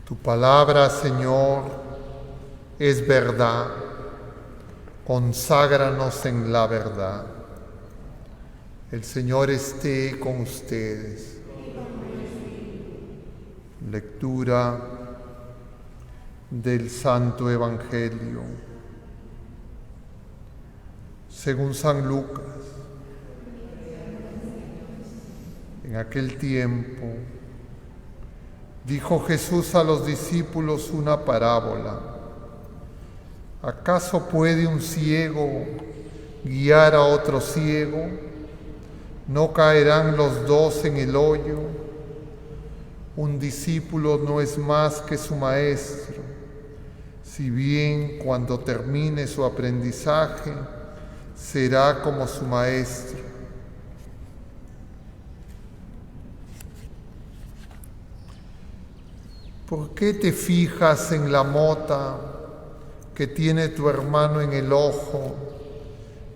Tu palabra, Señor, es verdad. Conságranos en la verdad. El Señor esté con ustedes. Lectura del Santo Evangelio según San Lucas. En aquel tiempo dijo Jesús a los discípulos una parábola. ¿Acaso puede un ciego guiar a otro ciego? ¿No caerán los dos en el hoyo? Un discípulo no es más que su maestro, si bien cuando termine su aprendizaje será como su maestro. ¿Por qué te fijas en la mota que tiene tu hermano en el ojo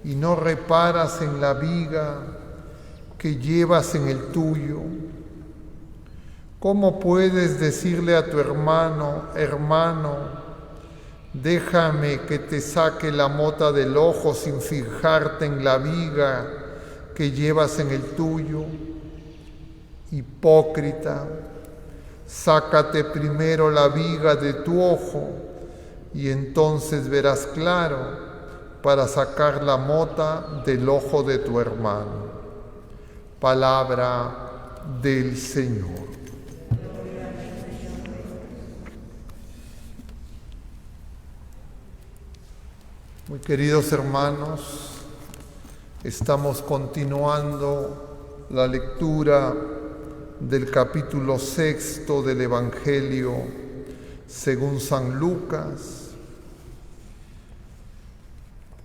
y no reparas en la viga que llevas en el tuyo? ¿Cómo puedes decirle a tu hermano, hermano, déjame que te saque la mota del ojo sin fijarte en la viga que llevas en el tuyo? Hipócrita, sácate primero la viga de tu ojo y entonces verás claro para sacar la mota del ojo de tu hermano. Palabra del Señor. Muy queridos hermanos, estamos continuando la lectura del capítulo 6 del Evangelio según San Lucas,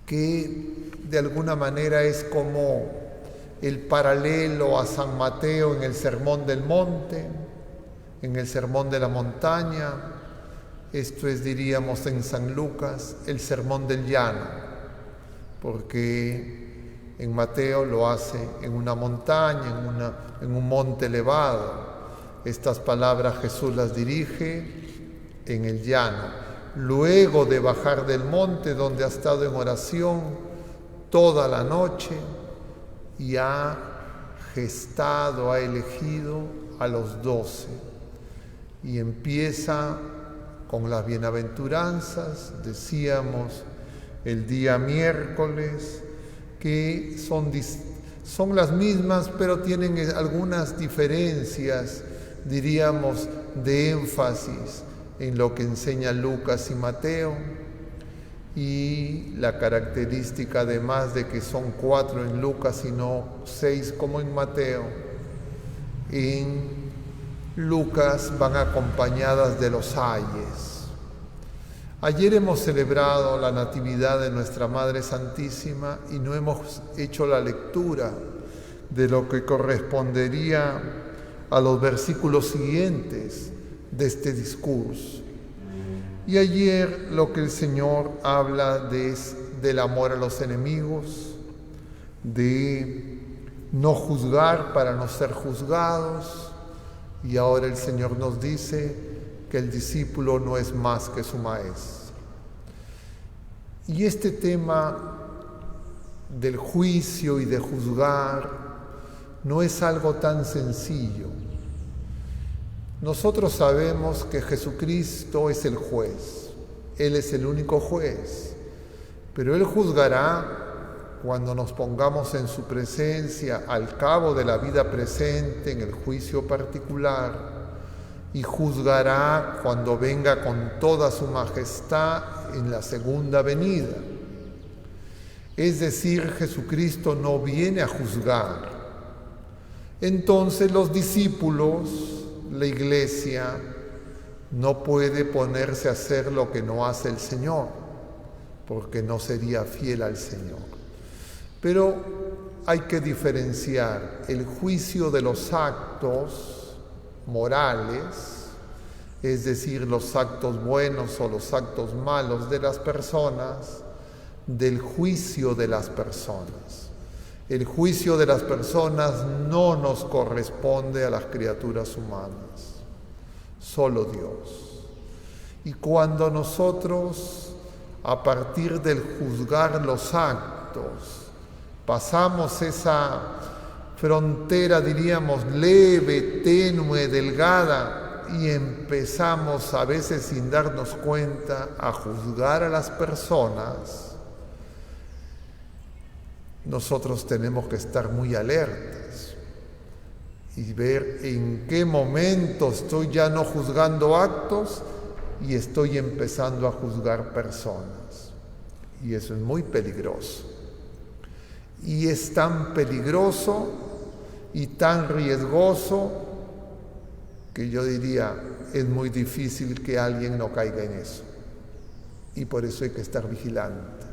que de alguna manera es como el paralelo a San Mateo en el Sermón del Monte, en el Sermón de la Montaña. Esto es, diríamos, en San Lucas, el Sermón del Llano, porque en Mateo lo hace en una montaña, en un monte elevado. Estas palabras Jesús las dirige en el llano, luego de bajar del monte donde ha estado en oración toda la noche y ha gestado, ha elegido a los 12 y empieza con las bienaventuranzas, decíamos, el día miércoles, que son las mismas, pero tienen algunas diferencias, diríamos, de énfasis en lo que enseña Lucas y Mateo, y la característica además de que son 4 en Lucas y no 6 como en Mateo. En Lucas van acompañadas de los ayes. Ayer hemos celebrado la Natividad de nuestra Madre Santísima y no hemos hecho la lectura de lo que correspondería a los versículos siguientes de este discurso. Y ayer lo que el Señor habla es del amor a los enemigos, de no juzgar para no ser juzgados. Y ahora el Señor nos dice que el discípulo no es más que su maestro. Y este tema del juicio y de juzgar no es algo tan sencillo. Nosotros sabemos que Jesucristo es el juez. Él es el único juez. Pero Él juzgará cuando nos pongamos en su presencia al cabo de la vida presente en el juicio particular, y juzgará cuando venga con toda su majestad en la segunda venida. Es decir, Jesucristo no viene a juzgar. Entonces los discípulos, la iglesia, no puede ponerse a hacer lo que no hace el Señor, porque no sería fiel al Señor. Pero hay que diferenciar el juicio de los actos morales, es decir, los actos buenos o los actos malos de las personas, del juicio de las personas. El juicio de las personas no nos corresponde a las criaturas humanas, solo Dios. Y cuando nosotros, a partir del juzgar los actos, pasamos esa frontera, diríamos, leve, tenue, delgada, y empezamos a veces sin darnos cuenta a juzgar a las personas, nosotros tenemos que estar muy alertas y ver en qué momento estoy ya no juzgando actos y estoy empezando a juzgar personas. Y eso es muy peligroso. Y es tan peligroso y tan riesgoso que yo diría, es muy difícil que alguien no caiga en eso. Y por eso hay que estar vigilantes.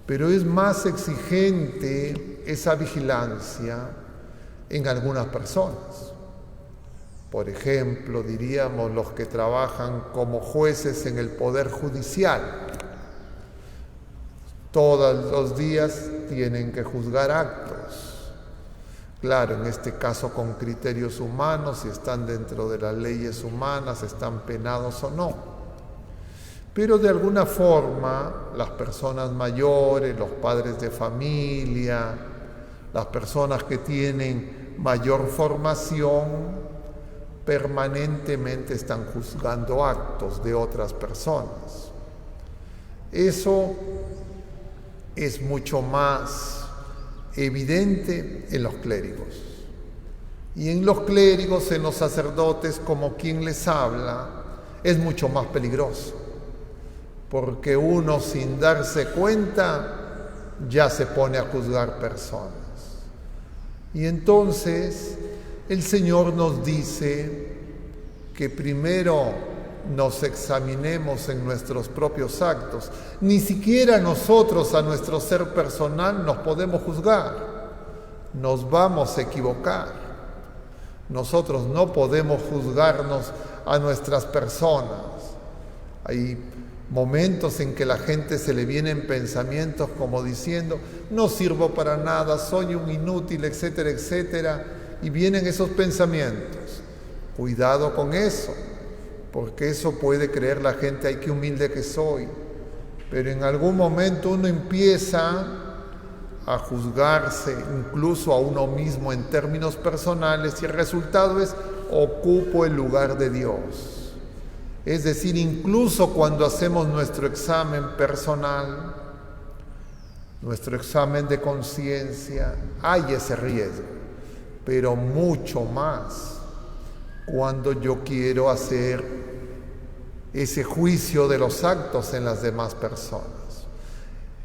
Pero es más exigente esa vigilancia en algunas personas. Por ejemplo, diríamos los que trabajan como jueces en el Poder Judicial. Todos los días tienen que juzgar actos. Claro, en este caso con criterios humanos, si están dentro de las leyes humanas, están penados o no. Pero de alguna forma, las personas mayores, los padres de familia, las personas que tienen mayor formación, permanentemente están juzgando actos de otras personas. Eso es mucho más evidente en los clérigos. Y en los clérigos, en los sacerdotes, como quien les habla, es mucho más peligroso. Porque uno, sin darse cuenta, ya se pone a juzgar personas. Y entonces el Señor nos dice que primero nos examinemos en nuestros propios actos. Ni siquiera nosotros a nuestro ser personal nos podemos juzgar. Nos vamos a equivocar. Nosotros no podemos juzgarnos a nuestras personas. Hay momentos en que la gente se le vienen pensamientos como diciendo, no sirvo para nada, soy un inútil, etcétera, etcétera, y vienen esos pensamientos. Cuidado con eso, porque eso puede creer la gente, ay, qué humilde que soy. Pero en algún momento uno empieza a juzgarse, incluso a uno mismo en términos personales, y el resultado es, ocupo el lugar de Dios. Es decir, incluso cuando hacemos nuestro examen personal, nuestro examen de conciencia, hay ese riesgo, pero mucho más cuando yo quiero hacer ese juicio de los actos en las demás personas.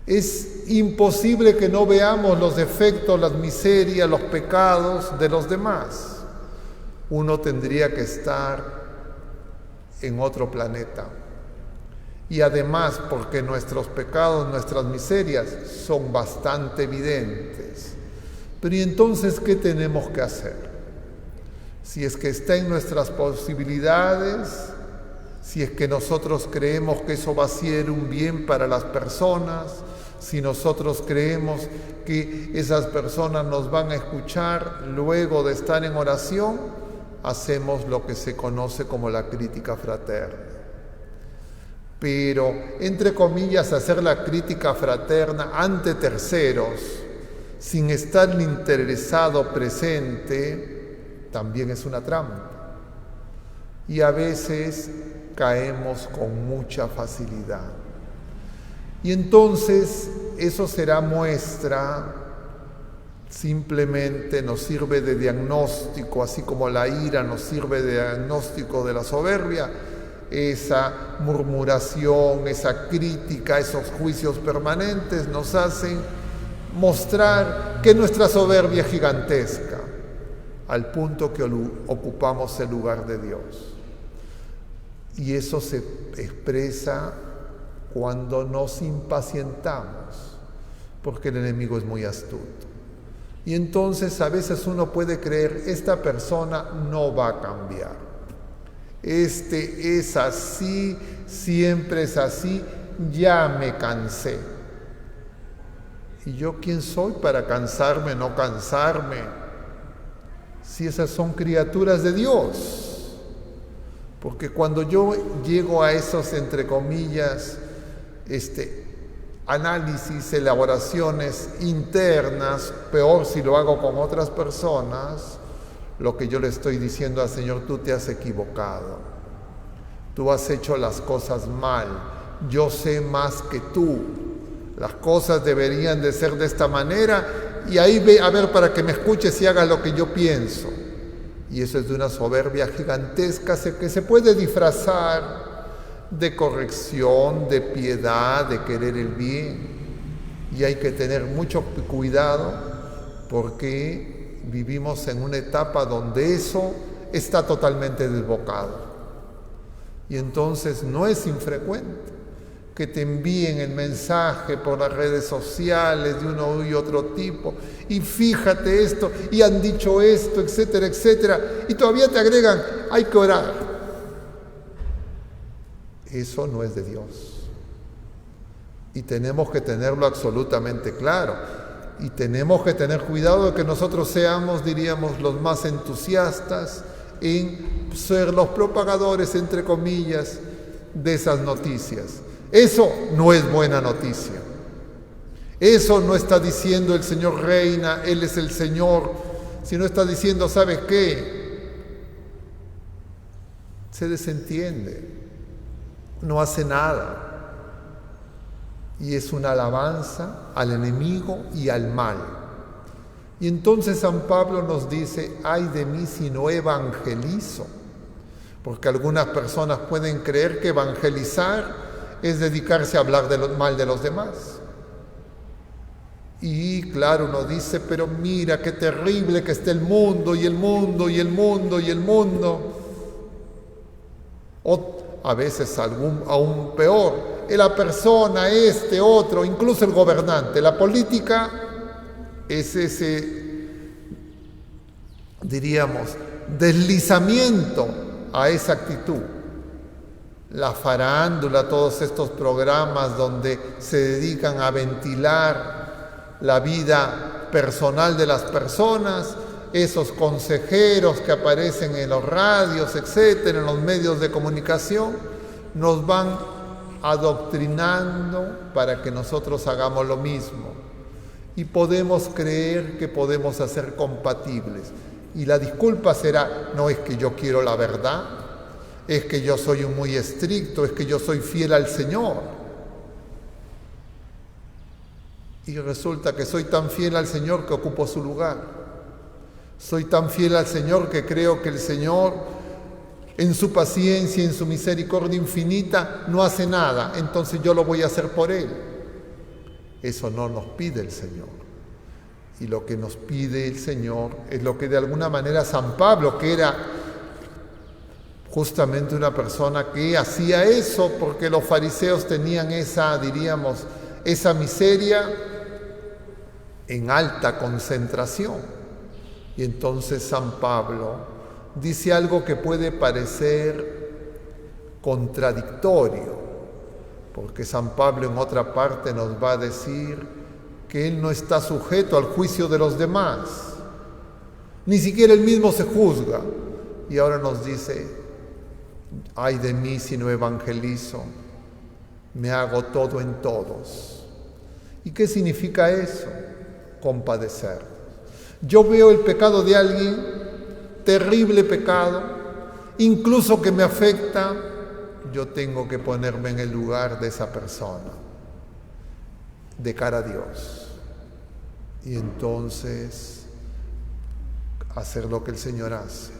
Es imposible que no veamos los defectos, las miserias, los pecados de los demás. Uno tendría que estar en otro planeta. Y además, porque nuestros pecados, nuestras miserias son bastante evidentes. Pero ¿y entonces qué tenemos que hacer? Si es que está en nuestras posibilidades, si es que nosotros creemos que eso va a ser un bien para las personas, si nosotros creemos que esas personas nos van a escuchar luego de estar en oración, hacemos lo que se conoce como la crítica fraterna. Pero, entre comillas, hacer la crítica fraterna ante terceros, sin estar el interesado presente, también es una trampa. Y a veces caemos con mucha facilidad. Y entonces eso será muestra, simplemente nos sirve de diagnóstico, así como la ira nos sirve de diagnóstico de la soberbia, esa murmuración, esa crítica, esos juicios permanentes nos hacen mostrar que nuestra soberbia es gigantesca, al punto que ocupamos el lugar de Dios. Y eso se expresa cuando nos impacientamos, porque el enemigo es muy astuto. Y entonces a veces uno puede creer, esta persona no va a cambiar. Este es así, siempre es así, ya me cansé. ¿Y yo quién soy para cansarme, no cansarme? Si esas son criaturas de Dios. Porque cuando yo llego a esos, entre comillas, análisis, elaboraciones internas, peor si lo hago con otras personas, lo que yo le estoy diciendo al Señor: tú te has equivocado, tú has hecho las cosas mal, yo sé más que tú, las cosas deberían de ser de esta manera, y ahí ve a ver para que me escuches y hagas lo que yo pienso. Y eso es de una soberbia gigantesca que se puede disfrazar de corrección, de piedad, de querer el bien. Y hay que tener mucho cuidado porque vivimos en una etapa donde eso está totalmente desbocado. Y entonces no es infrecuente que te envíen el mensaje por las redes sociales de uno y otro tipo, y fíjate esto, y han dicho esto, etcétera, etcétera, y todavía te agregan: hay que orar. Eso no es de Dios. Y tenemos que tenerlo absolutamente claro. Y tenemos que tener cuidado de que nosotros seamos, diríamos, los más entusiastas en ser los propagadores, entre comillas, de esas noticias. Eso no es buena noticia. Eso no está diciendo el Señor reina, Él es el Señor, sino está diciendo: ¿sabes qué? Se desentiende, no hace nada. Y es una alabanza al enemigo y al mal. Y entonces San Pablo nos dice: ay de mí si no evangelizo. Porque algunas personas pueden creer que evangelizar es dedicarse a hablar mal de los demás. Y claro, uno dice: pero mira qué terrible que está el mundo, y el mundo, y el mundo, y el mundo. O a veces aún peor, la persona, otro, incluso el gobernante. La política es ese, diríamos, deslizamiento a esa actitud. La farándula, todos estos programas donde se dedican a ventilar la vida personal de las personas, esos consejeros que aparecen en los radios, etcétera, en los medios de comunicación, nos van adoctrinando para que nosotros hagamos lo mismo. Y podemos creer que podemos hacer compatibles. Y la disculpa será: no es que yo quiero la verdad, es que yo soy muy estricto, es que yo soy fiel al Señor. Y resulta que soy tan fiel al Señor que ocupo su lugar. Soy tan fiel al Señor que creo que el Señor, en su paciencia, en su misericordia infinita, no hace nada, entonces yo lo voy a hacer por Él. Eso no nos pide el Señor. Y lo que nos pide el Señor es lo que de alguna manera San Pablo, que era justamente una persona que hacía eso porque los fariseos tenían esa, diríamos, esa miseria en alta concentración. Y entonces San Pablo dice algo que puede parecer contradictorio, porque San Pablo en otra parte nos va a decir que él no está sujeto al juicio de los demás, ni siquiera él mismo se juzga. Y ahora nos dice: ay de mí si no evangelizo, me hago todo en todos. ¿Y qué significa eso? Compadecer. Yo veo el pecado de alguien, terrible pecado, incluso que me afecta, yo tengo que ponerme en el lugar de esa persona, de cara a Dios. Y entonces hacer lo que el Señor hace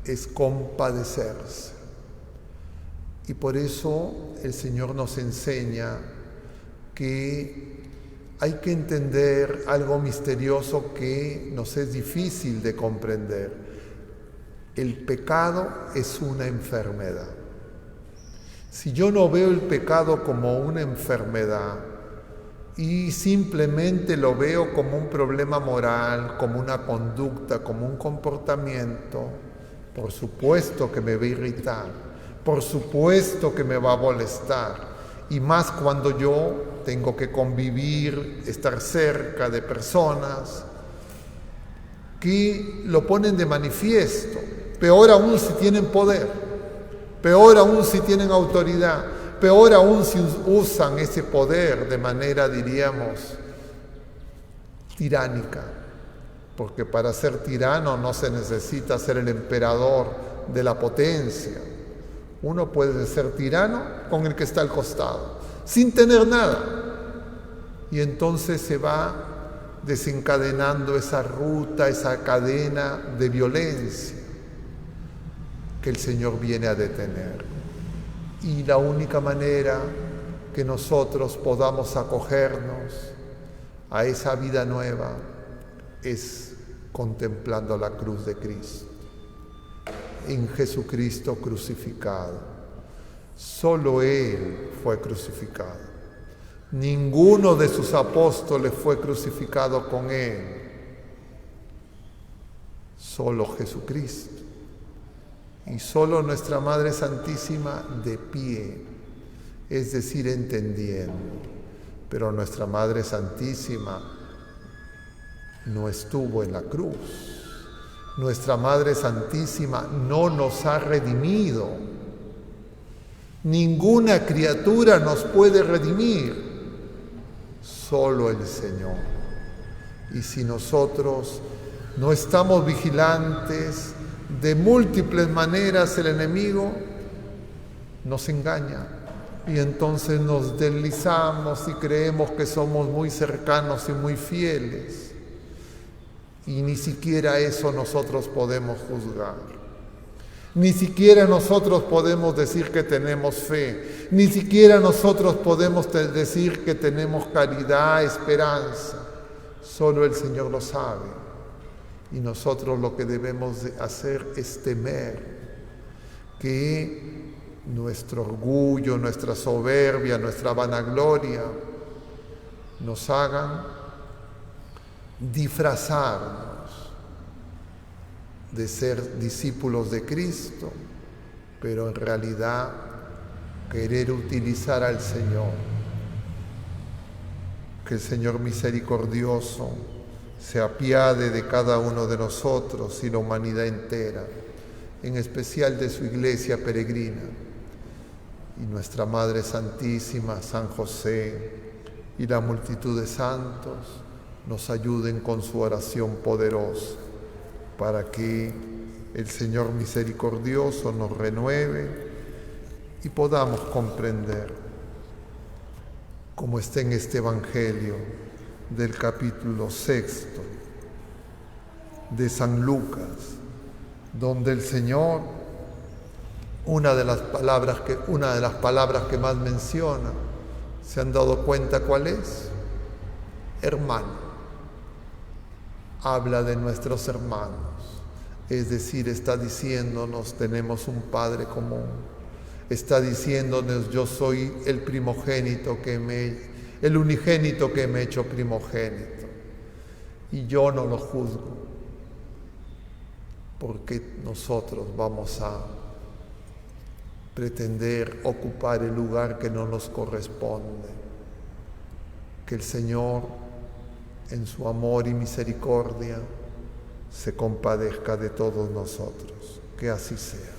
es compadecerse. Y por eso el Señor nos enseña que hay que entender algo misterioso que nos es difícil de comprender. El pecado es una enfermedad. Si yo no veo el pecado como una enfermedad y simplemente lo veo como un problema moral, como una conducta, como un comportamiento, por supuesto que me va a irritar, por supuesto que me va a molestar. Y más cuando yo tengo que convivir, estar cerca de personas que lo ponen de manifiesto. Peor aún si tienen poder. peor aún si tienen autoridad, peor aún si usan ese poder de manera, diríamos, tiránica, porque para ser tirano no se necesita ser el emperador de la potencia. Uno puede ser tirano con el que está al costado, sin tener nada, y entonces se va desencadenando esa ruta, esa cadena de violencia que el Señor viene a detener. Y la única manera que nosotros podamos acogernos a esa vida nueva es contemplando la cruz de Cristo, en Jesucristo crucificado. Solo Él fue crucificado. Ninguno de sus apóstoles fue crucificado con Él. Solo Jesucristo. Y solo nuestra Madre Santísima de pie, es decir, entendiendo. Pero nuestra Madre Santísima no estuvo en la cruz. Nuestra Madre Santísima no nos ha redimido. Ninguna criatura nos puede redimir, solo el Señor. Y si nosotros no estamos vigilantes, de múltiples maneras el enemigo nos engaña y entonces nos deslizamos y creemos que somos muy cercanos y muy fieles, y ni siquiera eso nosotros podemos juzgar. Ni siquiera nosotros podemos decir que tenemos fe, ni siquiera nosotros podemos decir que tenemos caridad, esperanza. Solo el Señor lo sabe. Y nosotros lo que debemos de hacer es temer que nuestro orgullo, nuestra soberbia, nuestra vanagloria nos hagan disfrazarnos de ser discípulos de Cristo, pero en realidad querer utilizar al Señor. Que el Señor misericordioso se apiade de cada uno de nosotros y la humanidad entera, en especial de su iglesia peregrina, y nuestra Madre Santísima, San José y la multitud de santos nos ayuden con su oración poderosa para que el Señor misericordioso nos renueve y podamos comprender, como está en este Evangelio del capítulo 6 de San Lucas, donde el Señor, una de las palabras que más menciona, ¿se han dado cuenta cuál es? Hermano. Habla de nuestros hermanos, es decir, está diciéndonos, tenemos un Padre común, está diciéndonos, yo soy el unigénito que me he hecho primogénito, y yo no lo juzgo, porque nosotros vamos a pretender ocupar el lugar que no nos corresponde. Que el Señor, en su amor y misericordia, se compadezca de todos nosotros. Que así sea.